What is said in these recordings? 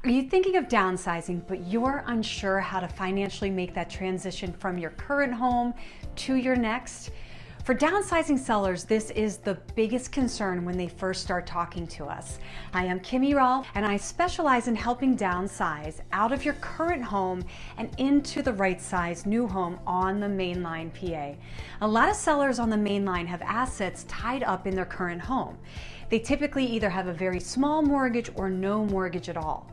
Are you thinking of downsizing, but you're unsure how to financially make that transition from your current home to your next? For downsizing sellers, this is the biggest concern when they first start talking to us. I am Kimmy Rolph, and I specialize in helping downsize out of your current home and into the right size new home on the mainline PA. A lot of sellers on the mainline have assets tied up in their current home. They typically either have a very small mortgage or no mortgage at all.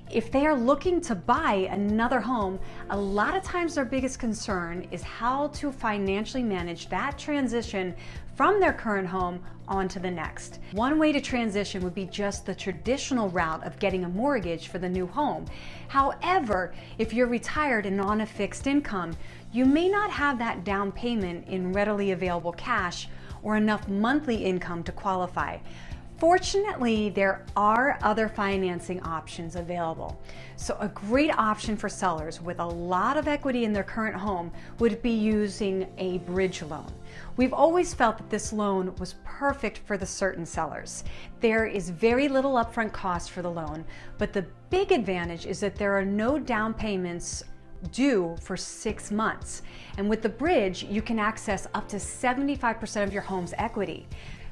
If they are looking to buy another home, a lot of times their biggest concern is how to financially manage that transition from their current home onto the next. One way to transition would be just the traditional route of getting a mortgage for the new home. However, if you're retired and on a fixed income, you may not have that down payment in readily available cash or enough monthly income to qualify. Fortunately, there are other financing options available. So a great option for sellers with a lot of equity in their current home would be using a bridge loan. We've always felt that this loan was perfect for the certain sellers. There is very little upfront cost for the loan, but the big advantage is that there are no down payments due for 6 months. And with the bridge, you can access up to 75% of your home's equity.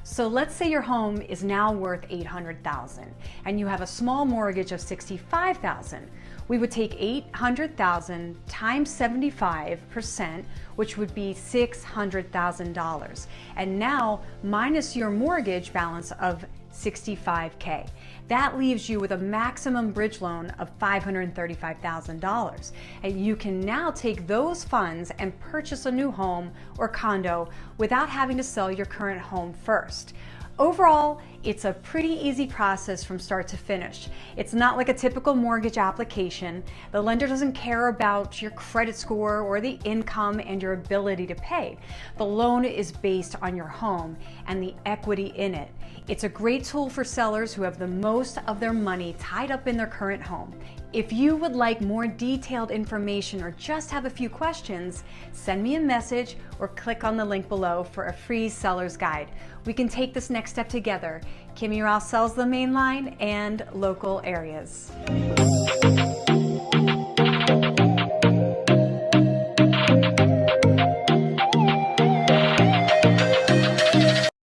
So let's say your home is now worth $800,000 and you have a small mortgage of $65,000. We would take $800,000 times 75%, which would be $600,000. And now minus your mortgage balance of $65K. That leaves you with a maximum bridge loan of $535,000. And you can now take those funds and purchase a new home or condo without having to sell your current home first. Overall, it's a pretty easy process from start to finish. It's not like a typical mortgage application. The lender doesn't care about your credit score or the income and your ability to pay. The loan is based on your home and the equity in it. It's a great tool for sellers who have the most of their money tied up in their current home. If you would like more detailed information or just have a few questions, send me a message or click on the link below for a free seller's guide. We can take this next step together. Kimmy Rolph sells the mainline and local areas.